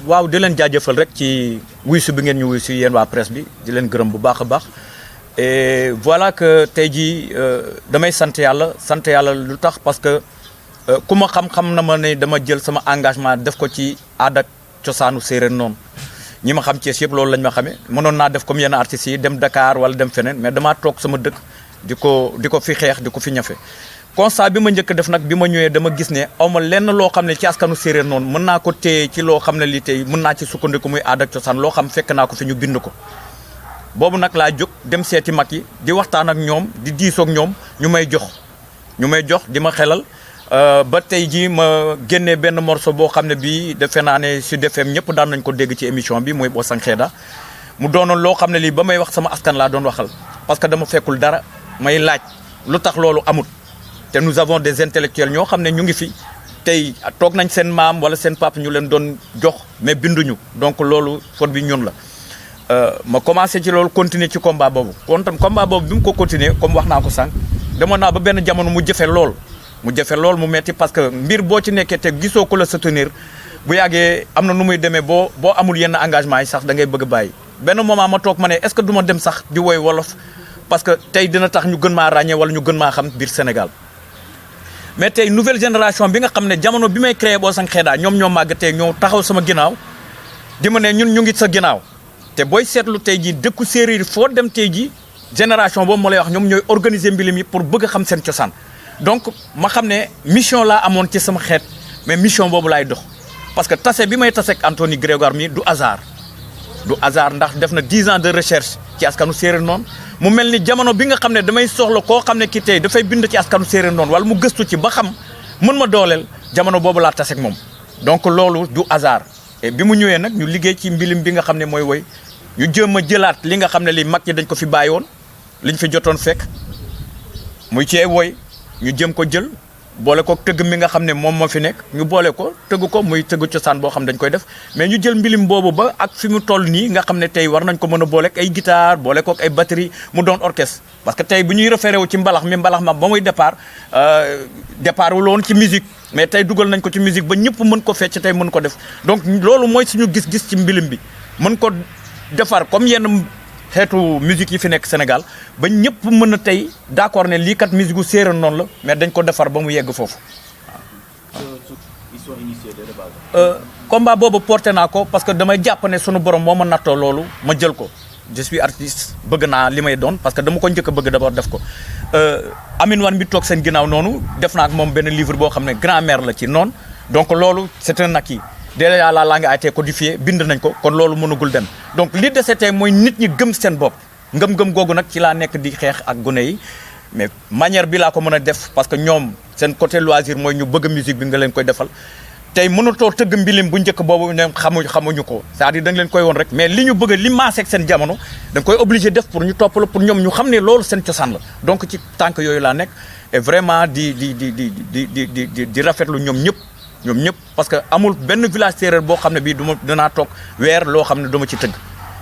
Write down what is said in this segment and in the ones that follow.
waaw di leen jaajëfal rek ci wuysu bi ngeen ñu wuysu yéen waa presse bi di leen gërëm bu baax a baax et voilà que tey jii damay sant yàlla lu tax parce que ku ma xam na ma ne dama jël sama engagement def ko ci aada ak cosaanu séeréer noonu ñi ma xam Thiès yëpp loolu lañ ma xamee mënoon naa def comme yenn artistes yi dem Dakar wala dem feneen mais damaa toog sama dëkk di ko fi xeex di ko fi ñafe constat bi ma njëkk def nag bi ma ñëwee dama gis ne awma lenn loo xam ne ci askanu séeréer noonu mën naa ko téye ci loo xam ne lii tey mën naa ci sukkandiku muy aada ak cosaan loo xam fekk naa ko fi ñu bind ko boobu nag laa jóg dem seeti mag yi di waxtaan ak ñoom di diisoog ñoom ñu may jox di ma xelal ba tey jii ma génnee benn morceau boo xam ne bii defe naa ne Sud FM ñëpp daan nañ ko dégg ci émission bi muy Bossang Xeeda mu doonoon loo xam ne lii ba may wax sama askan laa doon waxal parce que dama fekkul dara may laaj lu tax loolu amut te nous avons des intellectuels ñoo xam ne ñu ngi fi tey toog nañ seen maam wala seen papa ñu leen doon jox mais binduñu donc loolu faute bi ñun la ma commencé ci loolu continuer ci combat boobu kon tam combat boobu bi mu ko continuer comme wax naa ko sànq demoon naa ba benn jamono mu jafe lool mu metti parce que mbir boo ci nekkee te gisoo ko la soutenir bu yàggee am na nu muy demee boo amul yenn engagement yi sax da ngay bëgg a bàyyi benn moment ma toog ma ne est-ce que du ma dem sax di woy wolof parce que tey dina tax ñu gën maa ràññee wala ñu gën maa xam biir Sénégal mais tey nouvelle génération bi nga xam ne jamono bi may créé Bossang Xeeda ñoom ñoo màgg tey ñoo taxaw sama ginnaaw di ma ne ñun ñu ngi sa ginnaaw te booy seetlu tey jii dëkku séeréer foo dem tey jii génération boobu ma lay wax ñoom ñooy organiser mbilim yi pour bëgg a xam seen cosaan donc ma xam ne mission laa amoon ci sama xeet mais mission boobu laay dox parce que tase bi may tase ak Anthony Grégoire mi du hasard ndax def na 10 ans de recherche ci askanu séeréer noonu mu mel ni jamono bi nga xam ne damay soxla koo xam ne ki tey dafay bind ci askanu séeréer noonu wala mu gëstu ci ba xam mën ma dooleel jamono boobu laa tase ak moom donc loolu du hasard et bi mu ñëwee nag ñu liggéey ci mbilim bi nga xam ne mooy woy ñu jéem a jëlaat li nga xam ne li mag ñi dañ ko fi bàyyi woon liñ fi jotoon fekk muy ci woy ñu jëm ko jël boole ko tëgg mi nga xam ne moom moo fi nekk ñu boole ko tëgg ko muy tëgg cosaan boo xam ne dañ koy def mais ñu jël mbilim boobu ba ak fi mu toll nii nga xam ne tey war nañ ko mën a boole ak ay guitare boole ko ak ay batterie mu doon orchestre parce que tey bu ñuy référé wu ci mbalax ma ba muy départ wu woon ci musique mais tey dugal nañ ko ci musique ba ñëpp mën ko fecc tey mën ko def donc loolu mooy suñu gis-gis ci mbilim bi mën ko defar comme yenn xeetu musique yi fi nekk Sénégal ba ñëpp mën a tey d'accord ne lii kat musique gu séeréer noonu la mais dañ ko defar ba mu yegg foofu combat boobu porté naa ko parce que damay jàpp ne sunu borom moo ma nattoo loolu ma jël ko je suis artiste bëgg naa li may doon parce que dama ko njëkk a bëgg d'abord def ko Amine Wane bi toog seen ginnaaw noonu def naa ak moom benn livre boo xam ne grammaire la ci noonu donc loolu c'est un acquis déjà la langue a été codifiée bind nañ ko kon loolu mënagul dem donc li dese tey mooy nit ñi gëm seen bopp ngëm-ngëm googu nag ci laa nekk di xeex ak gone yi mais manière bi laa ko mën a def parce que ñoom seen côté loisir mooy ñu bëgg musique bi nga leen koy defal tey mënatoo tëgg mbilim bu njëkk boobu ñoom xamuñu ko c'est-à-dire da nga leen koy woon rek mais li ñu bëgg li maaseeg seen jamono da nga koy obligé def pour ñu topp la pour ñoom ñu xam ne loolu seen cosaan la donc ci tànk yooyu laa nekk et vraiment di rafetlu ñoom ñëpp parce que amul benn village séeréer boo xam ne bii danaa toog weer loo xam ne duma ci tëgg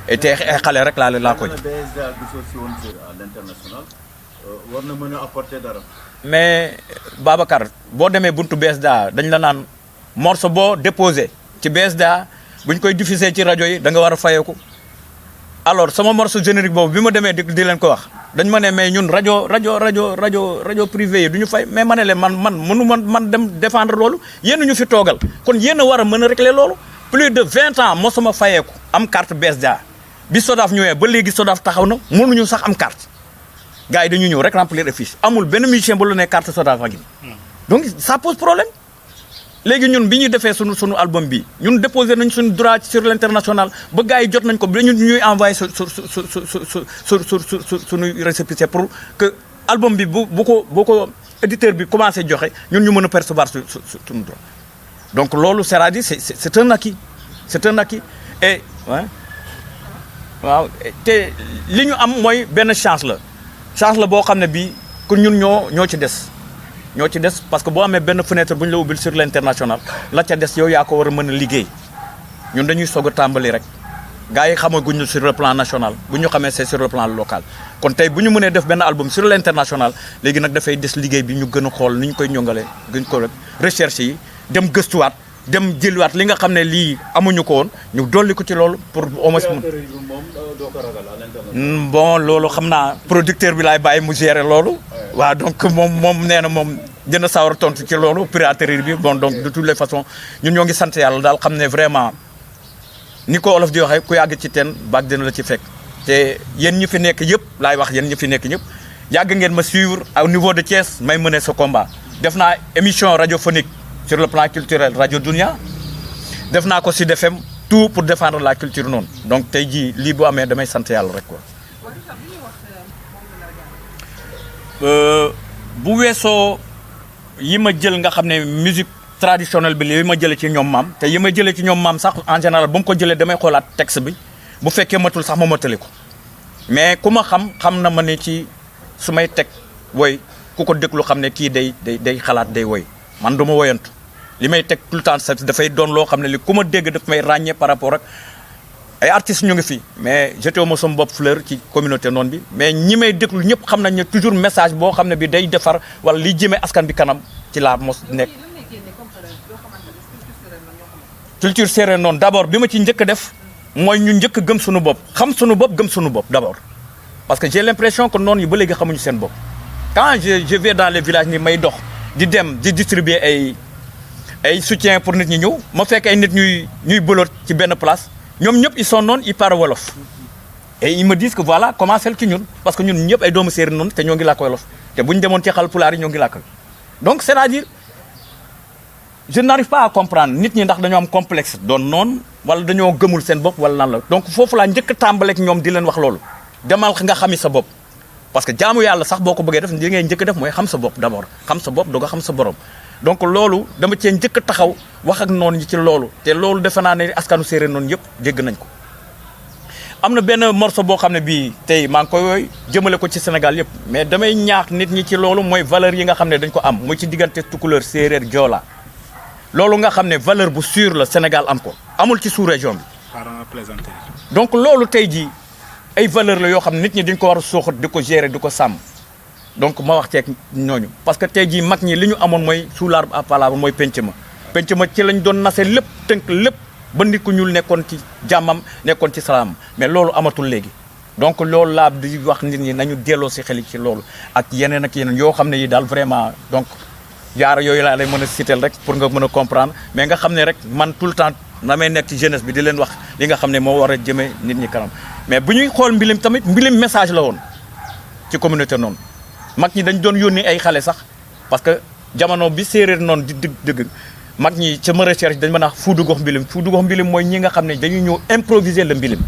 et te xale rek laa ko war na mën a apporter dara. mais Babacar boo demee buntu BSDA dañ la naan morceau boo déposé ci BSDA buñ koy diffuser ci rajo yi da nga war a fayeeku alors sama morceau générique boobu bi ma demee di leen ko wax dañ ma ne mais ñun rajo privé yi du ñu fay mais ma ne leen man dem défendre loolu yéen ñu fi toogal kon yéen a war a mën a régler loolu plus de 20 ans mosuma fayeeku am carte BSDA bi SODAV ñëwee ba léegi SODAV taxaw na mënuñu sax am carte gars yi dañu ñëw rek remplir fiche amul benn musicien bu la ne carte SODAV ak donc ça pose problème léegi ñun bi ñu defee sunu album bi ñun déposé nañ suñu droit sur l'international ba gars yi jot nañ ko ba ñuy envoyé suñu récépissé pour que album bi bu ko éditeur bi commencé joxe ñun ñu mën a percevoir suñu droit donc loolu c'est-à-dire c'est un acquis et waaw te li ñu am mooy benn chance la boo xam ne bii que ñun ñoo ci des parce que boo amee benn fenêtre bu ñu la ubbil sur l'international la ca des yow yaa ko war a mën a liggéey ñun dañuy soog a tàmbali rek gars yi xamaguñu sur le plan national bu ñu xamee c'est sur le plan local kon tey bu ñu mënee def benn album sur l'international léegi nag dafay des liggéey bi ñu gën a xool ni ñu koy ñongalee gën ko rek recherche yi dem gëstuwaat dem jëliwaat li nga xam ne lii amuñu ko woon ñu dolli ko ci loolu pour au moins. Bon loolu xam naa producteur bi laay bàyyi mu gérer loolu. waaw donc moom nee na moom dina sawar tontu ci loolu piraterie bi bon donc de toutes les façons ñun ñoo ngi sant yàlla daal xam ne vraiment ni ko olof di waxee ku yàgg ci teen baag dina la ci fekk. te yéen ñi fi nekk yëpp laay wax yéen ñi fi nekk ñëpp yàgg ngeen ma suivre au niveau de Thiès may mener ce combat. def naa émission radiophonique sur le plan culturel Radio Dunia def naa ko Sud FM tout pour défendre la culture noonu donc tey jii lii bu amee damay sant yàlla rek quoi. bu weesoo yi ma jël nga xam ne musique traditionnelle bi yi ma jëlee ci ñoom maam te yi ma jëlee ci ñoom maam sax en général ba mu ko jëlee damay xoolaat texte bi bu fekkee matul sax ma matali ko mais ku ma xam na ma ne ci su may teg woy ku ko déglu xam ne kii day xalaat day woy man du ma woyantu li may teg tout le temps dafay doon loo xam ne li ku ma dégg daf may ràññee par rapport ak ay artistes ñu ngi fi mais jeté ma sama bopp fleur ci communauté noonu bi mais ñi may déglu ñëpp xam nañ ne toujours message boo xam ne bi day defar wala liy jëmee askan bi kanam ci laa mos nekk. culture séeréer noonu d'abord bi ma ci njëkk a def mooy ñu njëkk gëm suñu bopp xam suñu bopp gëm suñu bopp d'abord parce que j'ai l'impression que noonu yi ba léegi xamuñu seen bopp quand je vais dans les villages ni may dox di dem di distribuer ay soutien pour nit ñi ñëw ma fekk ay nit ñuy bëloot ci benn place ñoom ñëpp ils sont noonu ils parlent wolof et ils me disent que voilà commencé ci ñun parce que ñun ñëpp ay doomu séeréer noonu te ñoo ngi làkk wolof te bu ñu demoon ci Haalpulaar yi ñoo ngi làkk donc c'est-à-dire je n'arrive pas à comprendre nit ñi ndax dañoo am complexe doon noonu wala dañoo gëmul seen bopp wala nan la donc foofu laa njëkk a tàmbaleek ñoom di leen wax loolu demal nga xami sa bopp parce que jaamu yàlla sax boo ko bëggee def li ngay njëkk def mooy xam sa bopp d'abord xam sa bopp doog a xam sa borom donc loolu dama cee njëkk a taxaw wax ak noonu ñi ci loolu te loolu defe naa ne askanu séeréer noonu yëpp dégg nañ ko am na benn morceau boo xam ne bii tey maa ngi koy wooy jëmale ko ci Sénégal yëpp mais damay ñaax nit ñi ci loolu mooy valeur yi nga xam ne dañ ko am muy ci diggante tukulóor séeréer joola loolu nga xam ne valeur bu sûre la Sénégal am ko amul ci sous-région bi donc loolu tey jii ay valeur la yoo xam ne nit ñi dañ ko war a sooxat di ko gérer di ko sàmm donc ma wax ceeg ñooñu parce que tey jii mag ñi li ñu amoon mooy sous l'arbre à palabre mooy penc ma ci lañ doon nase lépp tënk lépp ba nit ku ñuul nekkoon ci jàmmam nekkoon ci salaam mais loolu amatul léegi donc loolu laa di wax nit ñi nañu delloo si xel ci loolu ak yeneen yoo xam ne yi daal vraiment donc jaar yooyu laa lay mën a citer rek pour nga mën a comprendre mais nga xam ne rek man tout le temps damay nekk ci jeunesse bi di leen wax li nga xam ne moo war a jëmee nit ñi kanam mais bu ñuy xool mbilim tamit mbilim message la woon ci communauté noonu mag ñi dañ doon yónni ay xale sax parce que jamono bi séeréer noonu di dëgg mag ñi ca ma recherche dañ mën a fuudu gox mbilim mooy ñi nga xam ne dañuy ñëw improviser le mbilim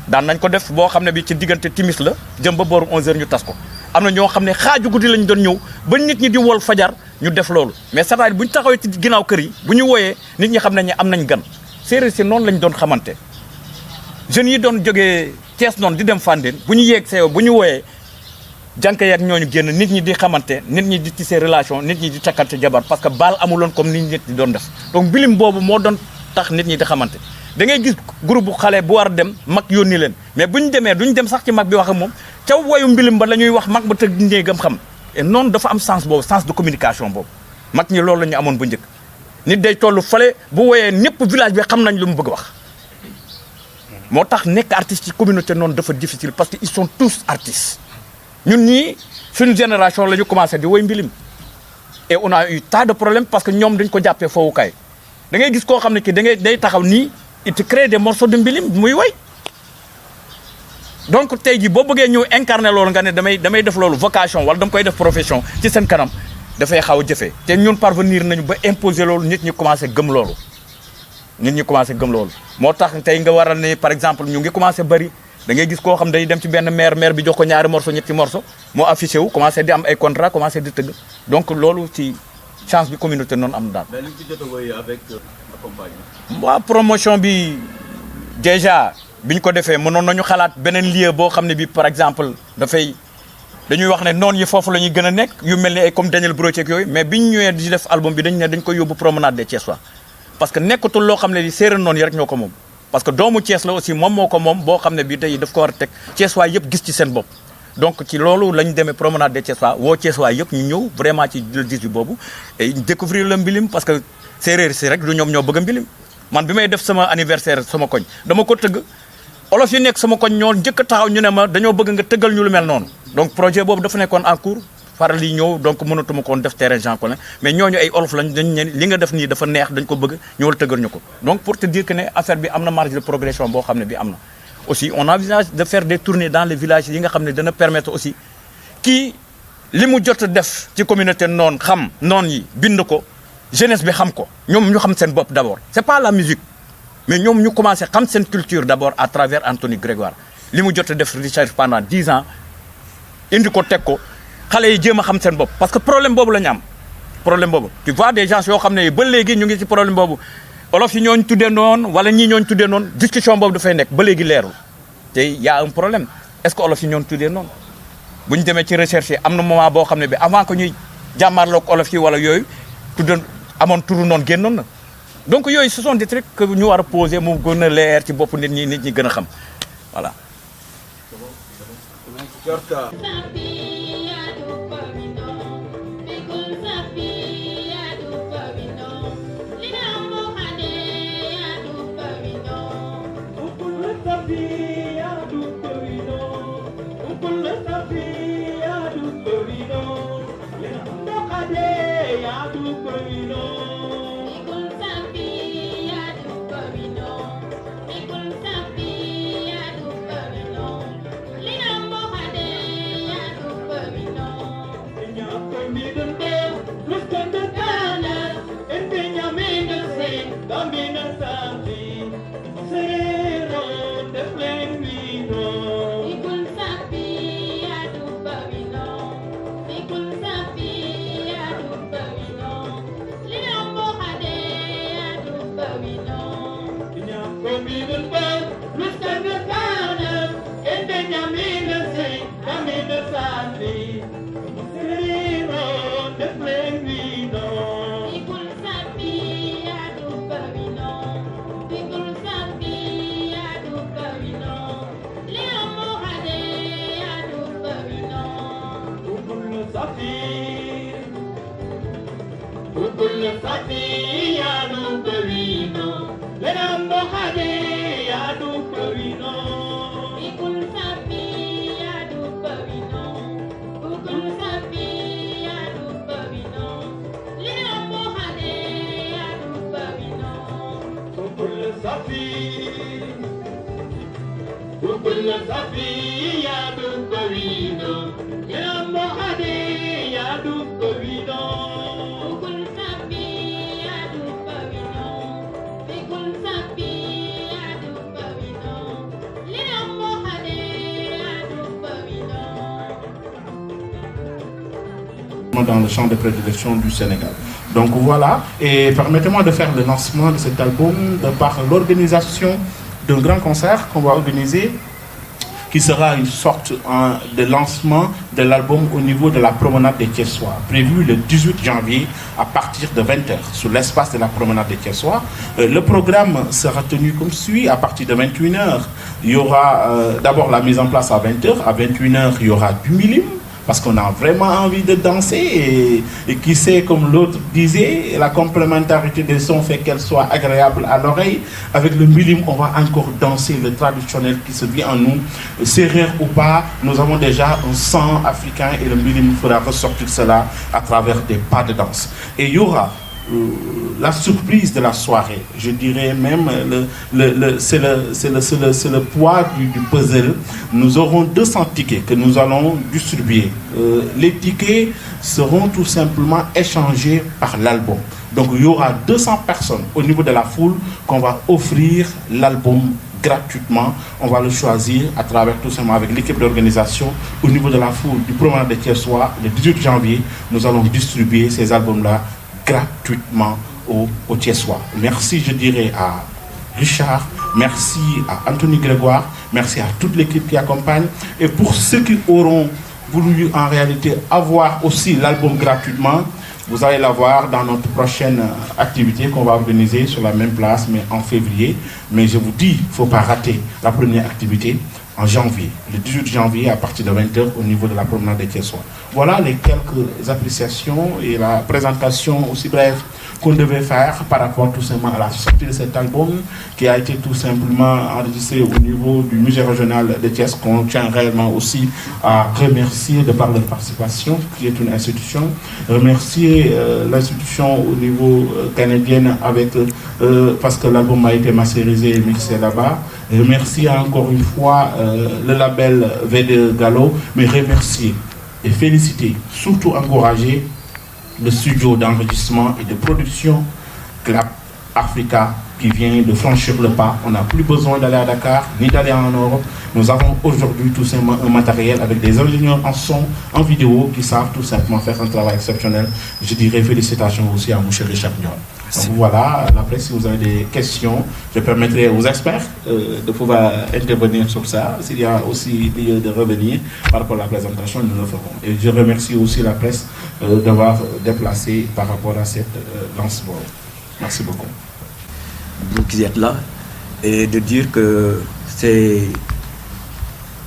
daan nañ ko def boo xam ne bi ci diggante timis la jëm ba booru 11h ñu tas ko am na ñoo xam ne xaaju guddi lañ doon ñëw ba nit ñi di wol fajar ñu def loolu mais c'est-à-dire bu ñu taxawee ci ginnaaw kër yi bu ñu wooyee nit ñi xam nañ ne am nañ gan séeréer si noonu lañ doon xamante jeunes yi doon jógee Thiès noonu di dem Fandène bu ñu yeeg seew bu ñu wooyee jànk yeeg ñooñu génn nit ñi di xamante nit ñi di tisser relation nit ñi di takkante jabar parce que baal amuloon comme nit ñi di doon def donc mbilim boobu moo doon tax nit ñi di xamante da ngay gis groupe bu xale bu war a dem mag yónni leen mais bu ñu demee duñ dem sax ci mag bi wax ak moom ca woyu mbilim ba la ñuy wax mag ba tëg néegam xam et noonu dafa am sens boobu sens de communication boobu mag ñi loolu la ñu amoon bu njëkk nit day toll fale bu woyee ñëpp village bi xam nañ lu mu bëgg wax moo tax nekk artiste ci communauté noonu dafa difficile parce que ils sont tous artistes ñun ñii suñu génération la ñu commencé di woy mbilim et on a eu tas de problèmes parce que ñoom dañ ko jàppee foowukaay da ngay gis koo xam ne kii day taxaw nii il te crée des morceaux de mbilim muy woy donc tey jii boo bëggee ñëw incarner loolu nga ne damay def loolu vocation wala dama koy def profession ci seen kanam dafay xaw a jëfee te ñun parvenir nañu ba imposer loolu nit ñi commencé gëm loolu moo tax tey nga waral ne par exemple ñu ngi commencé bari da ngay gis koo xam day dem ci benn maire bi jox ko ñaari morceau ñetti morceau moo affiché wu commencé di am ay contrat commencé di tëgg donc loolu ci chance bi communauté noonu am daal. mais li ci jot a woy avec accompagnement. waaw promotion bi déjà bi ñu ko defee mënoon nañu xalaat beneen lieu boo xam ne bi par exemple dañuy wax ne noonu yi foofu la ñuy gën a nekk yu mel ni ay comme Daniel Brochet ak yooyu mais bi ñu ñëwee di def album bi dañ koy yóbbu promenade des Thiessois parce que nekkatul loo xam ne li séeréer noonu yi rek ñoo ko moom parce que doomu Thiès la aussi moom moo ko moom boo xam ne bi tey daf ko war a teg Thiessois yëpp gis ci seen bopp donc ci loolu la ñu demee promenade des Thiessois woo Thiessois yëpp ñu ñëw vraiment ci le 18 boobu et découvrir le mbilim parce que séeréer si rek du ñoom ñoo bëgg a mbilim man bi may def sama anniversaire sama koñ dama ko tëgg olof yi nekk sama koñ ñoo njëkk a taxaw ñu ne ma dañoo bëgg nga tëggal ñu lu mel noonu donc projet boobu dafa nekkoon en cours faral yi ñëw donc mënatuma koon def terrain Jean Collin mais ñooñu ay olof lañ dañ ne li nga def nii dafa neex dañ ko bëgg ñëwal tëggal ñu ko donc pour te dire que ne affaire bi am na marge de progression boo xam ne bi am na aussi on envisage de faire des tournées dans les villages yi nga xam ne dana permettre aussi kii li mu jot a def ci communauté noonu xam noonu yi bind ko jeunesse bi xam ko ñoom ñu xam seen bopp d'abord c'est pas la musique mais ñoom ñu commencé xam seen culture d'abord à travers Anthony Grégoire li mu jot a def Richard pendant 10 ans indi ko teg ko xale yi jéem a xam seen bopp parce que problème boobu la ñu am problème boobu tu vois des gens yoo xam ne ba léegi ñu ngi ci problème boobu olof yi ñooñu tuddee noonu wala ñii ñooñu tuddee noonu discussion boobu dafay nekk ba léegi leerul te y a un problème est-ce que olof yi ñooñu tuddee noonu bu ñu demee ci recherche yi am na moment boo xam ne bi avant que ñuy jàmmaarloog olof yi wala yooyu tuddee amoon turu noonu génnoon na donc yooyu ce sont des trucs que ñu war a poser mu gën a leer ci bopp nit ñi gën a xam voilà. Dans le champ de prédilection du Sénégal. Donc voilà, et permettez-moi de faire le lancement de cet album de par l'organisation d'un grand concert qu'on va organiser qui sera une sorte de lancement de l'album au niveau de la promenade des Thiessois, prévu le 18 janvier à partir de 20h sur l'espace de la promenade des Thiessois. Le programme sera tenu comme suit. À partir de 21h, il y aura d'abord la mise en place à 20h. À 21h, il y aura du milim, parce qu'on a vraiment envie de danser et qui sait, comme l'autre disait, la complémentarité des sons fait qu'elle soit agréable à l'oreille. Avec le milim, on va encore danser le traditionnel qui se vit en nous. Sérère ou pas, nous avons déjà un sang africain et le milim fera ressortir cela à travers des pas de danse. Et il y aura la surprise de la soirée, je dirais même, c'est le poids du puzzle. Nous aurons 200 tickets que nous allons distribuer. Les tickets seront tout simplement échangés par l'album. Donc il y aura 200 personnes au niveau de la foule qu'on va offrir l'album gratuitement. On va le choisir à travers tout simplement avec l'équipe d'organisation au niveau de la foule du promenade des Thiessois. Le 18 janvier, nous allons distribuer ces albums-là gratuitement aux Thiessois. Merci, je dirais, à Richard, merci à Anthony Grégoire, merci à toute l'équipe qui accompagne. Et pour ceux qui auront voulu en réalité avoir aussi l'album gratuitement, vous allez l'avoir dans notre prochaine activité qu'on va organiser sur la même place, mais en février. Mais je vous dis, il ne faut pas rater la première activité. en janvier, le 18 janvier à partir de 20h au niveau de la promenade des Thiessois. Voilà les quelques appréciations et la présentation aussi brève qu'on devait faire par rapport tout simplement à la sortie de cet album qui a été tout simplement enregistré au niveau du musée régional de Thiès, qu'on tient réellement aussi à remercier de par leur participation, qui est une institution, remercier l'institution au niveau canadien avec parce que l'album a été masterisé et mixé là-bas. Remercier encore une fois le label V2 Gallo, mais remercier et féliciter, surtout encourager le studio d'enregistrement et de production Clap Africa qui vient de franchir le pas. On n'a plus besoin d'aller à Dakar ni d'aller en Europe. Nous avons aujourd'hui tout simplement un matériel avec des ingénieurs en son, en vidéo qui savent tout simplement faire un travail exceptionnel. Je dirais félicitations aussi à mon cher Richard Ndiol. Donc voilà, après si vous avez des questions, je permettrai aux experts de pouvoir intervenir sur ça. S'il y a aussi lieu de revenir par rapport à la présentation, nous le ferons. Et je remercie aussi la presse d'avoir déplacé par rapport à cette lancement. Merci beaucoup. Vous qui êtes là, et de dire que c'est...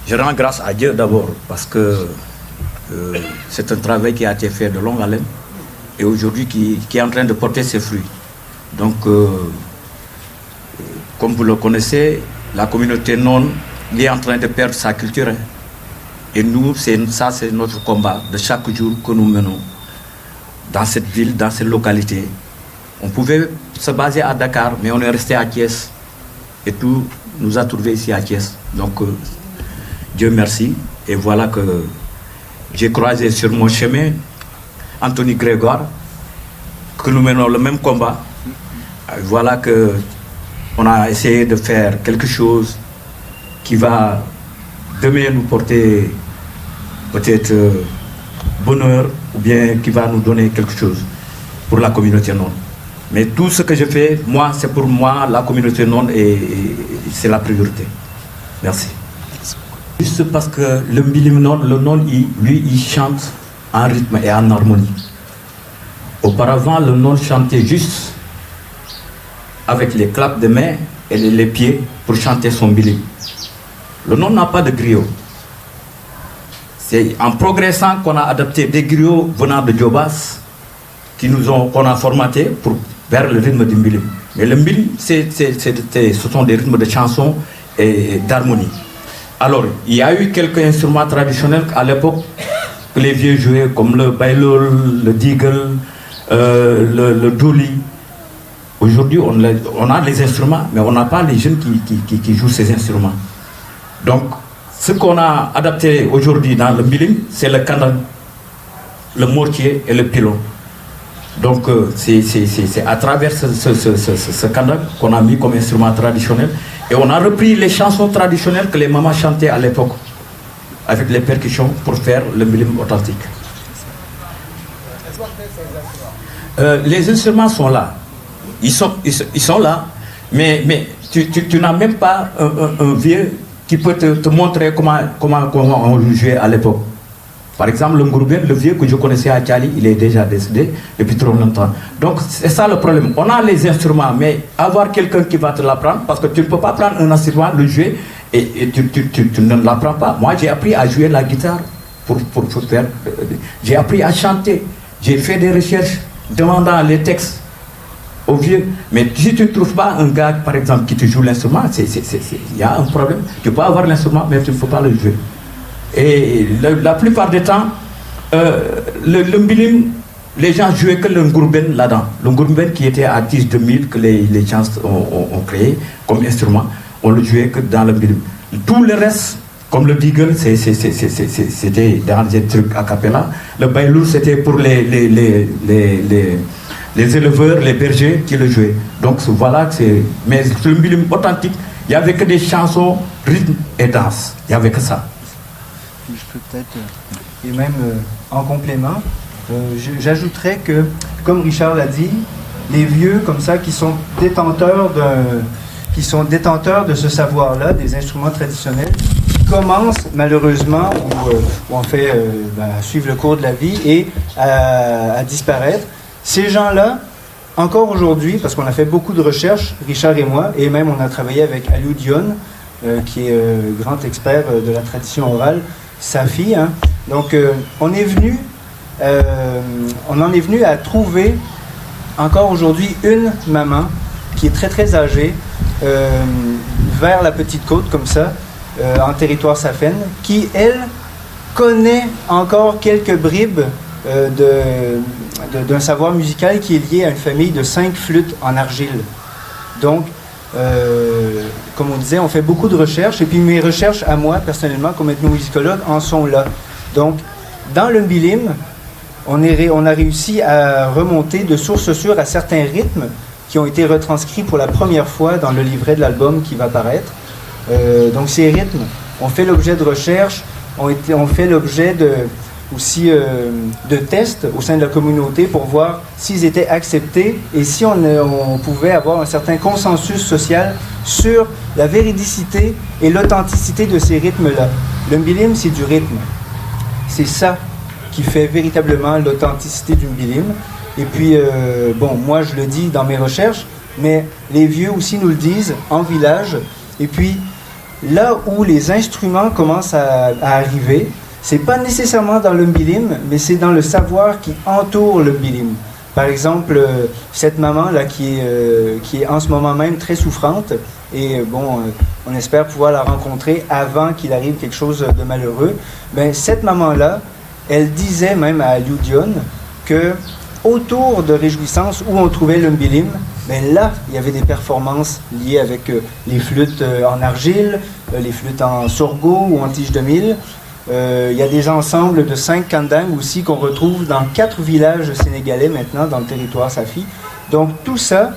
Je rends grâce à Dieu d'abord, parce que c'est un travail qui a été fait de longue haleine, et aujourd'hui qui est en train de porter ses fruits. Donc, comme vous le connaissez, la communauté non est en train de perdre sa culture. Et nous, ça c'est notre combat de chaque jour que nous menons dans cette ville, dans cette localité. On pouvait se baser à Dakar, mais on est resté à Thiès. Et tout nous a trouvés ici à Thiès. Donc, Dieu merci. Et voilà que j'ai croisé sur mon chemin Anthony Grégoire, que nous menons le même combat. Voilà que on a essayé de faire quelque chose qui va demain nous porter peut-être bonheur ou bien qui va nous donner quelque chose pour la communauté non. Mais tout ce que je fais, moi, c'est pour moi, la communauté non et c'est la priorité. Merci. Juste parce que le Mbilim non, le non, lui, il chante en rythme et en harmonie. Auparavant, le non chantait juste avec les claps de main et les pieds pour chanter son Mbilim. Le non n'a pas de griot. C'est en progressant qu'on a adapté des griots venant de Djobas qu'on a formaté vers le rythme du Mbilim. Mais le Mbilim, ce sont des rythmes de chansons et d'harmonie. Alors, il y a eu quelques instruments traditionnels à l'époque que les vieux jouaient, comme le bailol, le digel, le doli. Aujourd'hui, on a les instruments, mais on n'a pas les jeunes qui jouent ces instruments. Donc, ce qu'on a adapté aujourd'hui dans le Mbilim, c'est le kandan, le mortier et le pilon. Donc, c'est à travers ce kandan qu'on a mis comme instrument traditionnel. Et on a repris les chansons traditionnelles que les mamans chantaient à l'époque, avec les percussions pour faire le Mbilim authentique. Les instruments sont là. Ils sont là, mais tu n'as même pas un vieux qui peut te montrer comment on jouait à l'époque. Par exemple, le Ngourben, le vieux que je connaissais à Tchali, il est déjà décédé depuis trop longtemps. Donc c'est ça le problème. On a les instruments, mais avoir quelqu'un qui va te l'apprendre, parce que tu ne peux pas prendre un instrument, le jouer, et tu ne l'apprends pas. Moi, j'ai appris à jouer la guitare pour faire... J'ai appris à chanter. J'ai fait des recherches demandant les textes aux vieux. Mais si tu ne trouves pas un gars, par exemple, qui te joue l'instrument, il y a un problème. Tu peux avoir l'instrument, mais tu ne peux pas le jouer. Et la plupart du temps, le Mbilim, les gens jouaient que le Ngourben là-dedans. Le Ngourben qui était à 10 2000, que les gens ont créé comme instrument, on le jouait que dans le Mbilim. Tout le reste, comme le digel, c'était dans des trucs a cappella. Le bailou, c'était pour les éleveurs, les bergers qui le jouaient. Donc voilà, mais le Mbilim authentique, il n'y avait que des chansons, rythme et danse. Il n'y avait que ça. Je peux peut-être, et même en complément, j'ajouterais que, comme Richard l'a dit, les vieux comme ça qui sont détenteurs de ce savoir-là, des instruments traditionnels, qui commencent malheureusement ou en fait à suivre le cours de la vie et à disparaître. Ces gens-là, encore aujourd'hui, parce qu'on a fait beaucoup de recherches, Richard et moi, et même on a travaillé avec Aliou Dione, qui est grand expert de la tradition orale, sa fille. Hein. Donc, on en est venu à trouver encore aujourd'hui une maman qui est très très âgée, vers la Petite Côte comme ça, en territoire safène, qui elle connaît encore quelques bribes d'un savoir musical qui est lié à une famille de 5 flûtes en argile. Donc, comme on disait, on fait beaucoup de recherches, et puis mes recherches à moi, personnellement, comme ethnomusicologue, en sont là. Donc, dans le mbilim, on a réussi à remonter de sources sûres à certains rythmes qui ont été retranscrits pour la première fois dans le livret de l'album qui va paraître. Donc, ces rythmes ont fait l'objet de recherches, ont fait l'objet aussi de tests au sein de la communauté pour voir s'ils étaient acceptés et si on pouvait avoir un certain consensus social sur la véridicité et l'authenticité de ces rythmes-là. Le mbilim, c'est du rythme. C'est ça qui fait véritablement l'authenticité du mbilim. Et puis, moi je le dis dans mes recherches, mais les vieux aussi nous le disent en village. Et puis, là où les instruments commencent à arriver, c'est pas nécessairement dans le mbilim, mais c'est dans le savoir qui entoure le mbilim. Par exemple, cette maman-là qui est en ce moment même très souffrante, et on espère pouvoir la rencontrer avant qu'il arrive quelque chose de malheureux. Ben, cette maman-là, elle disait même à Ludion que autour de Réjouissance, où on trouvait le mbilim, ben là, il y avait des performances liées avec les flûtes en argile, les flûtes en sorgho ou en tige de mil. Il y a des ensembles de 5 kandangs aussi qu'on retrouve dans 4 villages sénégalais maintenant dans le territoire Safi. Donc tout ça,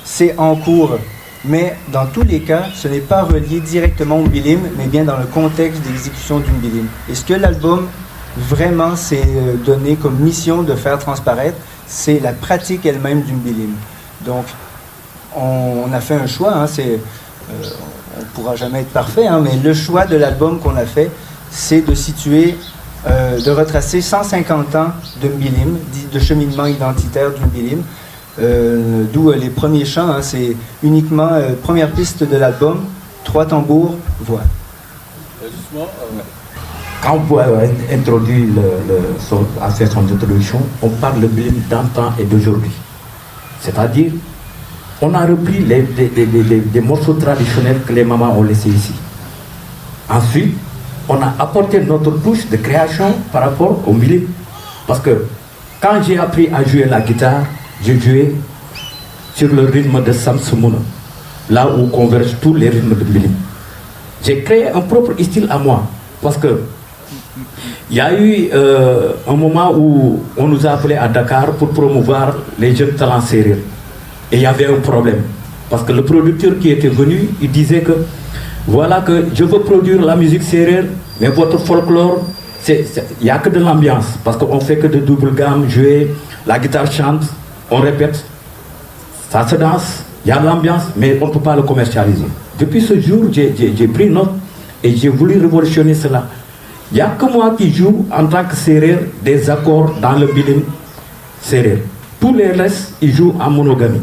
c'est en cours. Mais dans tous les cas, ce n'est pas relié directement au mbilim, mais bien dans le contexte d'exécution du mbilim. Et ce que l'album vraiment s'est donné comme mission de faire transparaître, c'est la pratique elle-même du mbilim. Donc on a fait un choix, hein, on ne pourra jamais être parfait, hein, mais le choix de l'album qu'on a fait, c'est de situer, de retracer 150 ans de mbilim, de cheminement identitaire du mbilim, d'où les premiers chants, hein, c'est uniquement première piste de l'album, 3 tambours, voix. Quand vous introduit à faire son introduction, on parle de mbilim d'antan et d'aujourd'hui. C'est-à-dire, on a repris des morceaux traditionnels que les mamans ont laissés ici. Ensuite, on a apporté notre touche de création par rapport au mbilim. Parce que quand j'ai appris à jouer la guitare, j'ai joué sur le rythme de Samsumuna, là où convergent tous les rythmes de mbilim. J'ai créé un propre style à moi, parce que il y a eu un moment où on nous a appelés à Dakar pour promouvoir les jeunes talents sérieux. Et il y avait un problème, parce que le producteur qui était venu, il disait que voilà que je veux produire la musique sérieuse, mais votre folklore, il n'y a que de l'ambiance, parce qu'on fait que de double gamme, jouer, la guitare chante, on répète, ça se danse, il y a de l'ambiance, mais on ne peut pas le commercialiser. Depuis ce jour, j'ai pris note et j'ai voulu révolutionner cela. Il n'y a que moi qui joue en tant que sérère des accords dans le mbilim sérère. Tous les restes, ils jouent en monogamie,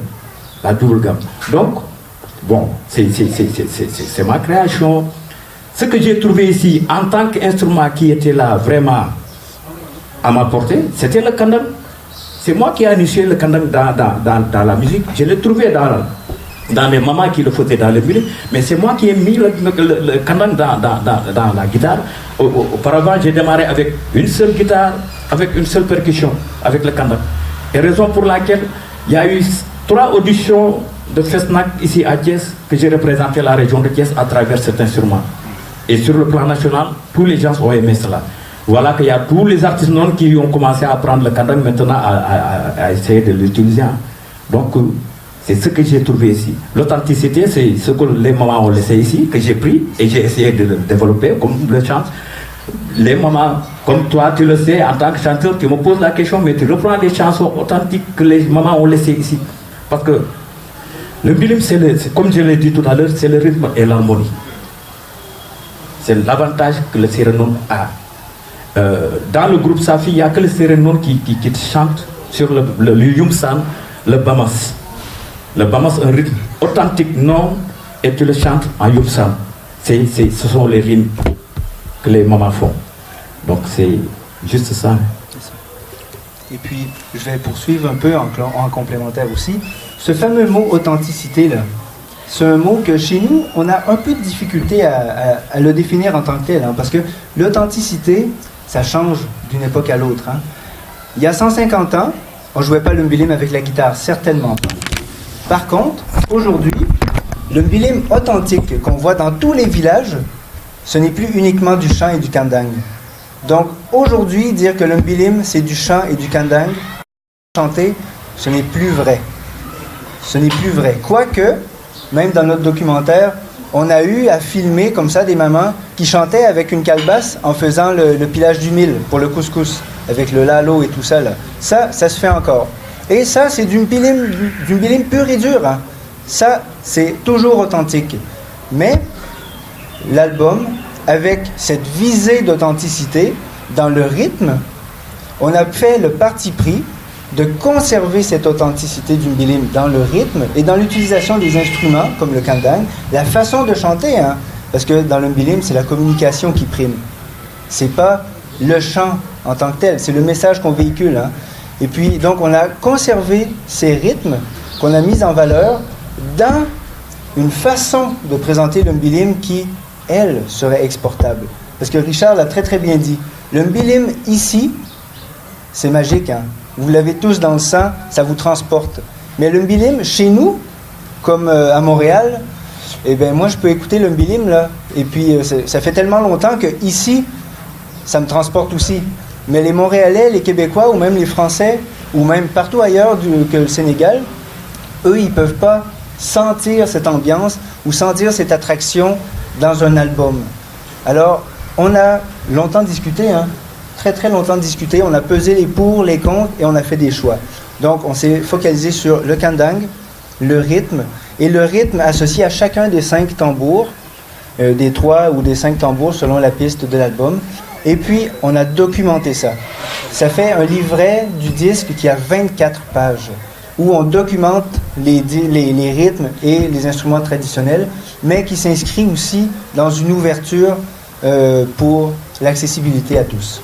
la double gamme. Donc, bon, c'est ma création. Ce que j'ai trouvé ici en tant qu'instrument qui était là vraiment à ma portée, c'était le kandang. C'est moi qui ai initié le kandang dans la musique. Je l'ai trouvé dans les mamans qui le faisaient dans le mbilim, mais c'est moi qui ai mis le kandang dans la guitare. Auparavant, j'ai démarré avec une seule guitare, avec une seule percussion, avec le kandang. Et raison pour laquelle il y a eu 3 auditions de Fesnac ici à Thiès, que j'ai représenté la région de Thiès à travers cet instrument. Et sur le plan national, tous les gens ont aimé cela. Voilà qu'il y a tous les artistes non qui ont commencé à apprendre le kandang maintenant à essayer de l'utiliser. Donc, c'est ce que j'ai trouvé ici. L'authenticité, c'est ce que les mamans ont laissé ici, que j'ai pris et j'ai essayé de le développer comme le chant. Les mamans, comme toi, tu le sais, en tant que chanteur, tu me poses la question, mais tu reprends des chansons authentiques que les mamans ont laissées ici. Parce que le mbilim, comme je l'ai dit tout à l'heure, c'est le rythme et l'harmonie. C'est l'avantage que le Sérénon a. Dans le groupe Safi, il n'y a que le Sérénon qui chante sur le Yumsan, le Bamas. Le Bamas, un rythme authentique, non, et tu le chantes en Yumsan. ce sont les rimes que les mamans font. Donc c'est juste ça. Et puis, je vais poursuivre un peu en complémentaire aussi. Ce fameux mot authenticité, là, c'est un mot que chez nous, on a un peu de difficulté à le définir en tant que tel. Hein, parce que l'authenticité, ça change d'une époque à l'autre. Hein. Il y a 150 ans, on ne jouait pas le mbilim avec la guitare, certainement pas. Par contre, aujourd'hui, le mbilim authentique qu'on voit dans tous les villages, ce n'est plus uniquement du chant et du kandang. Donc aujourd'hui, dire que le mbilim c'est du chant et du kandang, chanter, ce n'est plus vrai. Ce n'est plus vrai. Quoique, même dans notre documentaire, on a eu à filmer comme ça des mamans qui chantaient avec une calebasse en faisant le pilage du mil pour le couscous, avec le lalo et tout ça. Là. Ça se fait encore. Et ça, c'est du mbilim pur et dur. Hein. Ça, c'est toujours authentique. Mais l'album, avec cette visée d'authenticité dans le rythme, on a fait le parti pris de conserver cette authenticité du mbilim dans le rythme et dans l'utilisation des instruments comme le kandang, la façon de chanter, hein, parce que dans le mbilim, c'est la communication qui prime. C'est pas le chant en tant que tel, c'est le message qu'on véhicule. Hein. Et puis, donc, on a conservé ces rythmes qu'on a mis en valeur dans une façon de présenter le mbilim qui, elle, serait exportable. Parce que Richard l'a très très bien dit. Le mbilim ici, c'est magique. Hein? Vous l'avez tous dans le sang, ça vous transporte. Mais le mbilim, chez nous, comme à Montréal, eh bien moi je peux écouter le mbilim là. Et puis ça fait tellement longtemps que ici, ça me transporte aussi. Mais les Montréalais, les Québécois, ou même les Français, ou même partout ailleurs que le Sénégal, eux, ils ne peuvent pas sentir cette ambiance ou sentir cette attraction dans un album. Alors, on a longtemps discuté, hein, très très longtemps discuté, on a pesé les pour, les contre et on a fait des choix. Donc, on s'est focalisé sur le kandang, le rythme, et le rythme associé à chacun des 5 tambours, des 3 ou des 5 tambours selon la piste de l'album. Et puis, on a documenté ça. Ça fait un livret du disque qui a 24 pages, où on documente les rythmes et les instruments traditionnels, mais qui s'inscrit aussi dans une ouverture pour l'accessibilité à tous.